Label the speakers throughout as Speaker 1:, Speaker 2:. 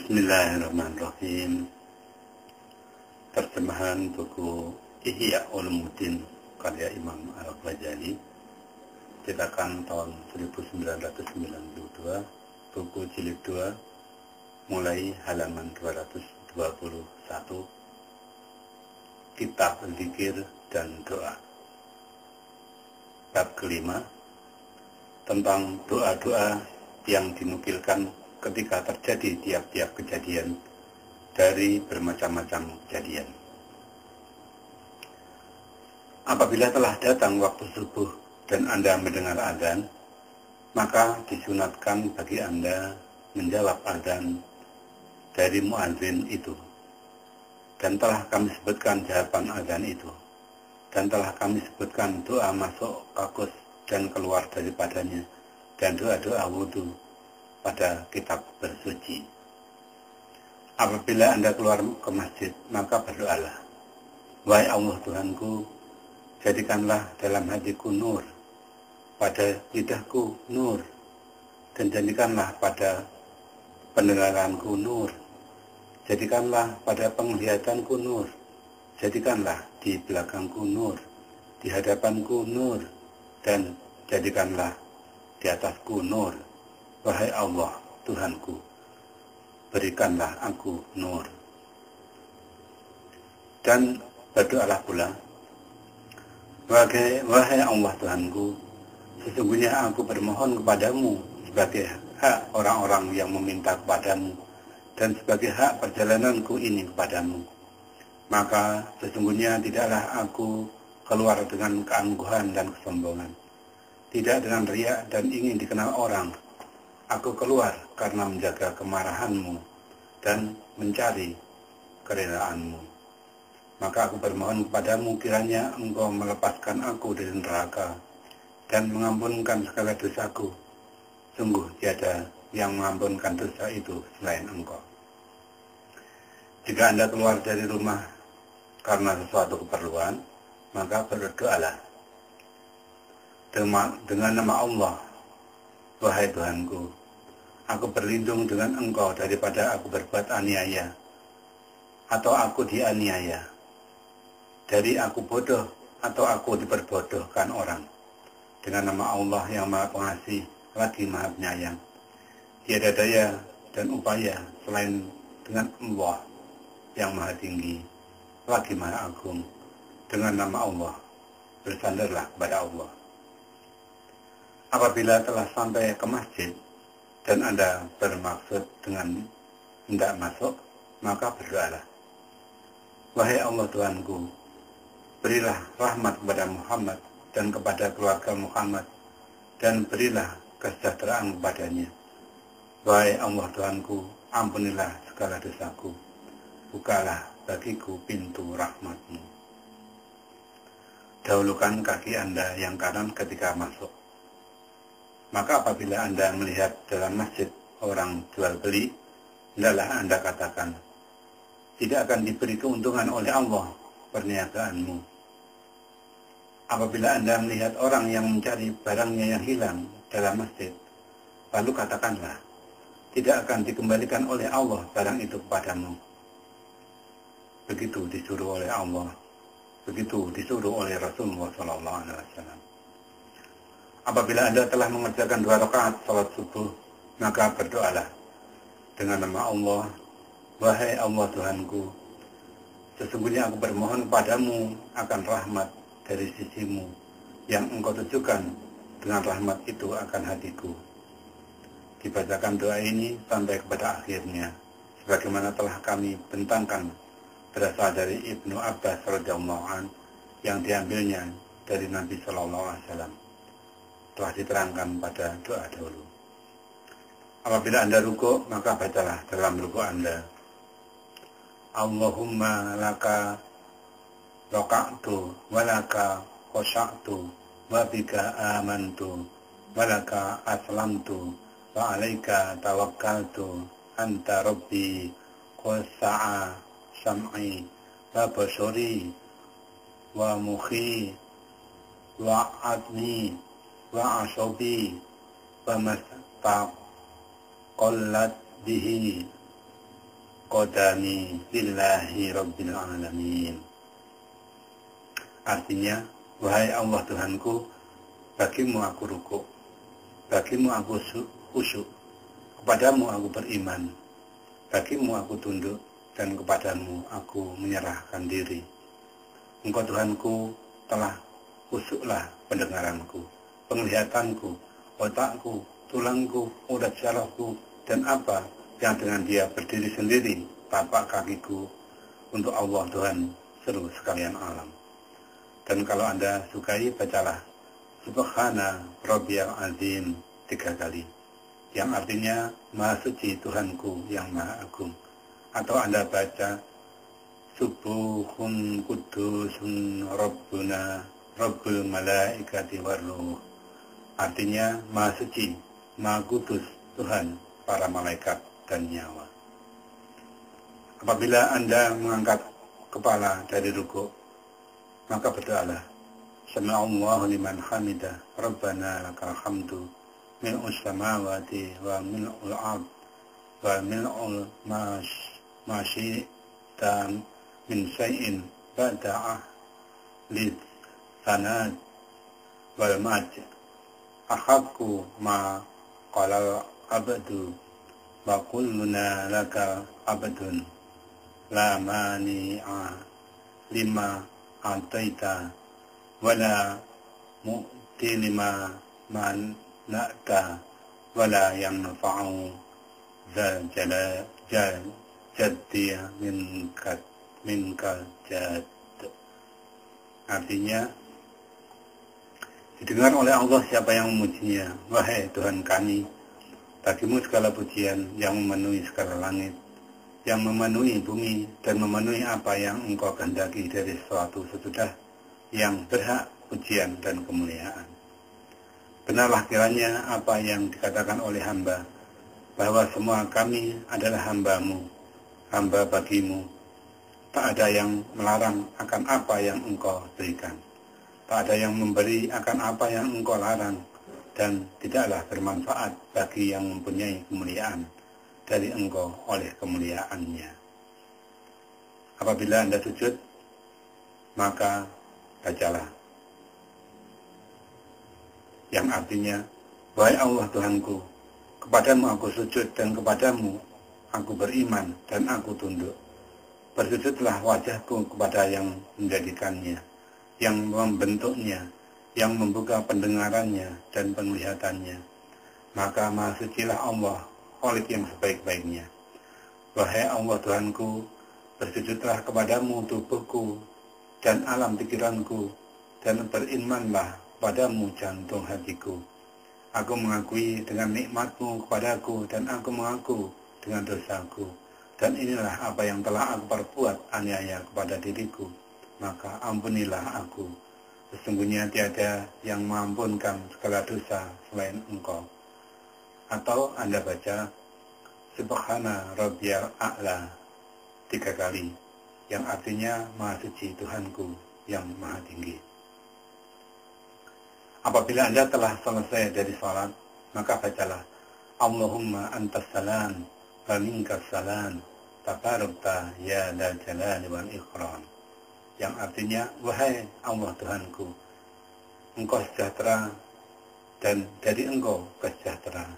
Speaker 1: Bismillahirrahmanirrahim. Terjemahan buku Ihya Ulumuddin karya Imam Al-Ghazali, cetakan tahun 1992, buku jilid 2, mulai halaman 221, Kitab Zikir dan Doa. Bab kelima, tentang doa-doa yang dinukilkan ketika terjadi tiap-tiap kejadian dari bermacam-macam kejadian. Apabila telah datang waktu subuh dan Anda mendengar azan, maka disunatkan bagi Anda menjawab azan dari muadzin itu. Dan telah kami sebutkan jawaban azan itu. Dan telah kami sebutkan doa masuk kakus dan keluar daripadanya, dan doa-doa wudhu pada kitab bersuci. Apabila Anda keluar ke masjid, maka berdoalah, wahai Allah Tuhanku, jadikanlah dalam hatiku nur, pada lidahku nur, dan jadikanlah pada pendengaranku nur, jadikanlah pada penglihatanku nur, jadikanlah di belakangku nur, di hadapanku nur, dan jadikanlah di atasku nur. Wahai Allah Tuhanku, berikanlah aku nur. Dan berdoalah pula, wahai Allah Tuhanku, sesungguhnya aku bermohon kepadamu sebagai hak orang-orang yang meminta kepadamu, dan sebagai hak perjalananku ini kepadamu. Maka sesungguhnya tidaklah aku keluar dengan keangkuhan dan kesombongan, tidak dengan riya dan ingin dikenal orang. Aku keluar karena menjaga kemarahanmu dan mencari keredaanmu. Maka aku bermohon kepadamu, kiranya engkau melepaskan aku dari neraka dan mengampunkan segala dosaku. Sungguh tiada yang mengampunkan dosa itu selain engkau. Jika Anda keluar dari rumah karena sesuatu keperluan, maka berdoalah dengan nama Allah, wahai Tuhanku, aku berlindung dengan engkau daripada aku berbuat aniaya, atau aku dianiaya, dari aku bodoh, atau aku diperbodohkan orang. Dengan nama Allah yang Maha Pengasih, lagi Maha Penyayang. Tiada daya dan upaya selain dengan Allah yang Maha Tinggi, lagi Maha Agung. Dengan nama Allah, bersandarlah kepada Allah. Apabila telah sampai ke masjid, dan Anda bermaksud dengan hendak masuk, maka berdoalah, wahai Allah Tuhanku, berilah rahmat kepada Muhammad dan kepada keluarga Muhammad, dan berilah kesejahteraan kepadanya. Wahai Allah Tuhanku, ampunilah segala dosaku, bukalah bagiku pintu rahmat-Mu. Dahulukan kaki Anda yang kanan ketika masuk. Maka apabila Anda melihat dalam masjid orang jual beli, hendaklah Anda katakan, tidak akan diberi keuntungan oleh Allah perniagaanmu. Apabila Anda melihat orang yang mencari barangnya yang hilang dalam masjid, lalu katakanlah, tidak akan dikembalikan oleh Allah barang itu kepadamu. Begitu disuruh oleh Allah, begitu disuruh oleh Rasulullah SAW. Apabila Anda telah mengerjakan 2 rakaat salat subuh, maka berdoalah dengan nama Allah, wahai Allah Tuhanku, sesungguhnya aku bermohon kepadamu akan rahmat dari sisimu yang engkau tujukan dengan rahmat itu akan hatiku. Dibacakan doa ini sampai kepada akhirnya, sebagaimana telah kami bentangkan berasal dari Ibnu Abbas radhiyallahu anhu yang diambilnya dari Nabi sallallahu alaihi wasallam. Telah diterangkan pada doa dahulu. Apabila Anda rukuk, maka bacalah dalam rukuk Anda, Allahumma laka raka'tu wa laka khosya'tu wa bika amantu wa laka aslamtu wa alaika tawakkaltu anta rabbi khosa'a sam'i wa basuri wa mukhi wa adni wa asobi wa mastaqallat bihi qadami lillahi rabbil alamin. Artinya, wahai Allah Tuhanku, bagimu aku rukuk, bagimu aku khusyuk, kepadamu aku beriman, bagimu aku tunduk, dan kepadamu aku menyerahkan diri. Engkau Tuhanku telah khusyuklah pendengaranku, penglihatanku, otakku, tulangku, urat syarafku, dan apa yang dengan dia berdiri sendiri, tapak kakiku, untuk Allah Tuhan seluruh sekalian alam. Dan kalau Anda sukai, bacalah Subhana Rabbiyal Azim 3 kali, yang artinya Maha Suci Tuhanku yang Maha Agung. Atau Anda baca Subuhun Kudusun Rabbuna Rabbul Malaikati Warruh, artinya Maha Suci, Maha Kudus Tuhan para malaikat dan nyawa. Apabila Anda mengangkat kepala dari rukuk, maka berdoalah Sami'allahu liman hamidah Rabbana lakal hamdu mil'us samawati wa mil'ul ard wa mil'ul masyi'tan min syai'in bada'ah lid sanad wal maj' ahaku ma qalal abdu wa kulluna laka abdun la mani'a lima ataita wala mu'ti lima mana'ta wala yang nafa'u zal jaddiya minkal jad. Artinya, didengar oleh Allah siapa yang memujinya. Wahai Tuhan kami, bagimu segala pujian yang memenuhi segala langit, yang memenuhi bumi, dan memenuhi apa yang engkau kehendaki dari suatu sesudah yang berhak pujian dan kemuliaan. Benarlah kiranya apa yang dikatakan oleh hamba, bahwa semua kami adalah hamba-Mu, hamba bagimu. Tak ada yang melarang akan apa yang engkau berikan, tak ada yang memberi akan apa yang engkau larang, dan tidaklah bermanfaat bagi yang mempunyai kemuliaan dari engkau oleh kemuliaannya. Apabila Anda sujud, maka bacalah yang artinya, wahai Allah Tuhanku, kepadamu aku sujud dan kepadamu aku beriman dan aku tunduk. Bersujudlah wajahku kepada yang menjadikannya, yang membentuknya, yang membuka pendengarannya dan penglihatannya. Maka Maha Sucilah Allah, Khalik yang sebaik-baiknya. Wahai Allah Tuhanku, bersujudlah kepadamu tubuhku dan alam pikiranku, dan berimanlah padamu jantung hatiku. Aku mengakui dengan nikmat-Mu kepadaku, dan aku mengaku dengan dosaku. Dan inilah apa yang telah aku perbuat aniaya kepada diriku, maka ampunilah aku. Sesungguhnya tiada yang mengampunkan segala dosa selain Engkau. Atau Anda baca Subhana Rabbiyal A'la 3 kali, yang artinya Maha Suci Tuhanku yang Maha Tinggi. Apabila Anda telah selesai dari salat, maka bacalah Allahumma antas salam wa minkas salam tabarakta ya dzal jalali wal ikram, yang artinya, wahai Allah Tuhanku, Engkau sejahtera dan dari Engkau kesejahteraan.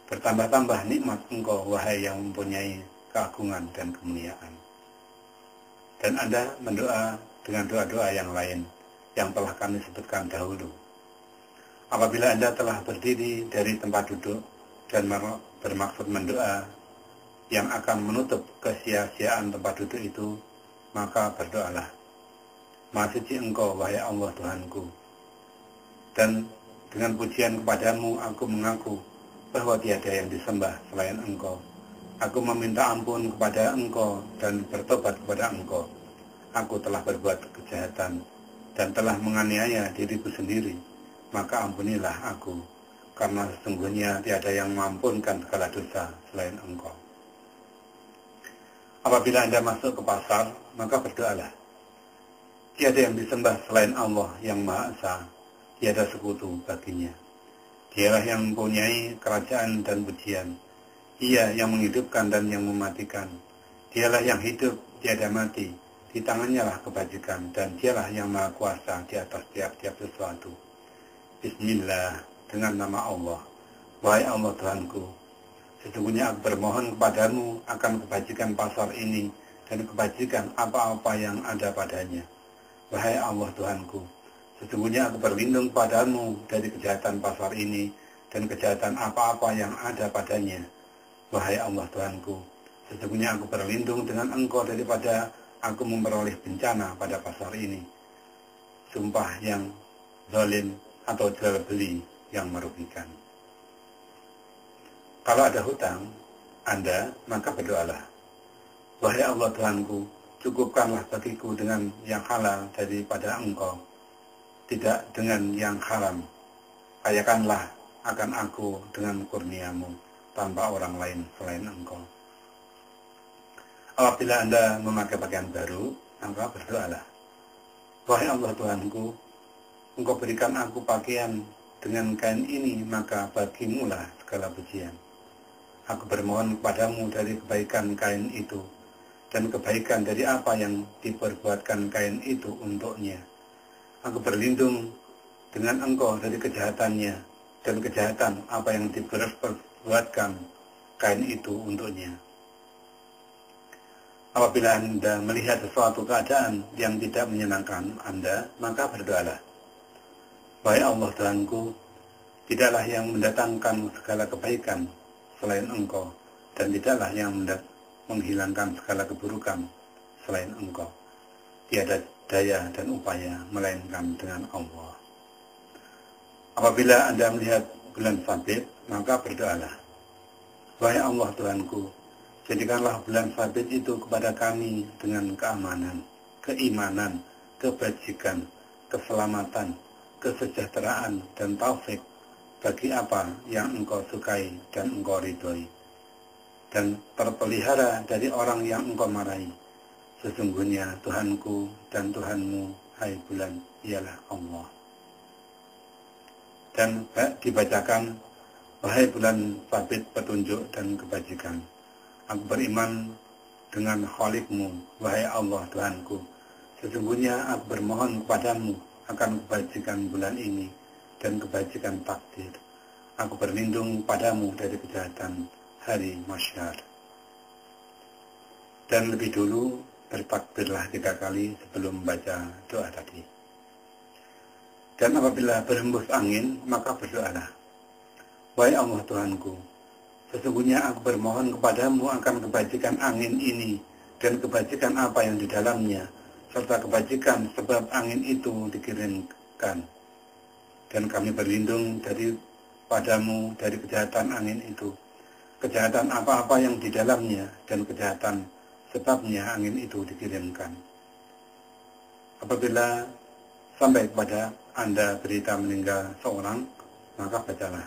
Speaker 1: Bertambah-tambah nikmat Engkau, wahai yang mempunyai keagungan dan kemuliaan. Dan Anda mendoa dengan doa-doa yang lain yang telah kami sebutkan dahulu. Apabila Anda telah berdiri dari tempat duduk dan bermaksud mendoa yang akan menutup kesia-siaan tempat duduk itu, maka berdoalah. Maha Suci Engkau, wahai Allah Tuhanku, dan dengan pujian kepadamu aku mengaku bahwa tiada yang disembah selain Engkau. Aku meminta ampun kepada Engkau dan bertobat kepada Engkau. Aku telah berbuat kejahatan dan telah menganiaya diriku sendiri, maka ampunilah aku, karena sesungguhnya tiada yang mengampunkan segala dosa selain Engkau. Apabila Anda masuk ke pasar, maka berdoalah. Tiada yang disembah selain Allah yang Maha Esa, tiada sekutu baginya. Dialah yang mempunyai kerajaan dan pujian, Ia yang menghidupkan dan yang mematikan. Dialah yang hidup, tiada mati. Di tangannya lah kebajikan, dan dialah yang maha kuasa di atas tiap-tiap sesuatu. Bismillah, dengan nama Allah. Wahai Allah Tuhanku, sesungguhnya aku bermohon kepadamu akan kebajikan pasar ini, dan kebajikan apa-apa yang ada padanya. Wahai Allah Tuhanku, sesungguhnya aku berlindung padamu dari kejahatan pasar ini, dan kejahatan apa-apa yang ada padanya. Wahai Allah Tuhanku, sesungguhnya aku berlindung dengan Engkau daripada aku memperoleh bencana pada pasar ini. Sumpah yang zalim atau jual beli yang merugikan. Kalau ada hutang Anda, maka berdoalah. Wahai Allah Tuhanku, cukupkanlah bagiku dengan yang halal daripada Engkau, tidak dengan yang haram. Kayakanlah akan aku dengan kurniamu, tanpa orang lain selain Engkau. Apabila Anda memakai pakaian baru, maka berdoalah. Wahai Allah Tuhanku, Engkau berikan aku pakaian dengan kain ini, maka bagimulah segala pujian. Aku bermohon kepadamu dari kebaikan kain itu, dan kebaikan dari apa yang diperbuatkan kain itu untuknya. Aku berlindung dengan Engkau dari kejahatannya, dan kejahatan apa yang diperbuatkan kain itu untuknya. Apabila Anda melihat sesuatu keadaan yang tidak menyenangkan Anda, maka berdoalah. Wahai Allah Tuhanku, tidaklah yang mendatangkan segala kebaikan selain Engkau, dan tidaklah yang menghilangkan segala keburukan selain Engkau. Tiada daya dan upaya melainkan dengan Allah. Apabila Anda melihat bulan Sabit, maka berdoalah. Wahai Allah Tuhanku, jadikanlah bulan Sabit itu kepada kami dengan keamanan, keimanan, kebajikan, keselamatan, kesejahteraan, dan taufik bagi apa yang Engkau sukai dan Engkau ridhoi, dan terpelihara dari orang yang Engkau marahi. Sesungguhnya Tuhanku dan Tuhanmu, hai bulan, ialah Allah. Dan dibacakan, wahai bulan Sabit, petunjuk dan kebajikan. Aku beriman dengan Khalik-Mu, wahai Allah Tuhanku. Sesungguhnya aku bermohon kepadamu akan kebajikan bulan ini dan kebajikan takdir. Aku berlindung padamu dari kejahatan hari mahsyar. Dan lebih dulu bertakbirlah 3 kali sebelum membaca doa tadi. Dan apabila berhembus angin, maka berdoalah. Wahai Allah Tuhanku, sesungguhnya aku bermohon kepadamu akan kebajikan angin ini dan kebajikan apa yang di dalamnya, serta kebajikan sebab angin itu dikirimkan. Dan kami berlindung padamu dari kejahatan angin itu, kejahatan apa-apa yang di dalamnya, dan kejahatan sebabnya angin itu dikirimkan. Apabila sampai kepada Anda berita meninggal seorang, maka bacalah.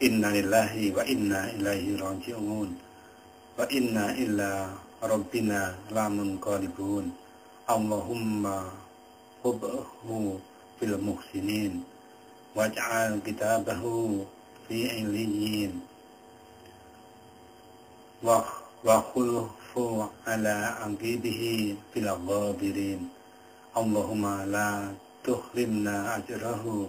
Speaker 1: Inna lillahi wa inna ilaihi raji'un wa inna illa rabbina lamunqalibun. Allahumma hubhu fil muhsinin waj'al kitabahu fi illiyin wa khulfu ala aqibihi fil ghabirin. Allahumma la tuhrimna ajrahu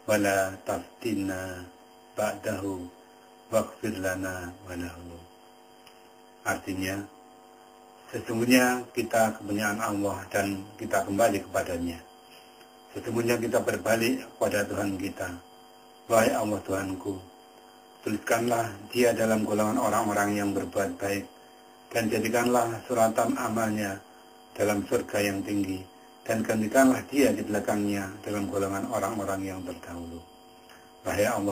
Speaker 1: wa la taftinna ba'dahu waghfir lana wa lahu. Artinya, sesungguhnya kita kepunyaan Allah dan kita kembali kepadanya. Sesungguhnya kita berbalik kepada Tuhan kita. Wahai Allah Tuhanku, tuliskanlah dia dalam golongan orang-orang yang berbuat baik, dan jadikanlah suratan amalnya dalam surga yang tinggi, dan gantikanlah dia di belakangnya dalam golongan orang-orang yang terdahulu. Wahai Allah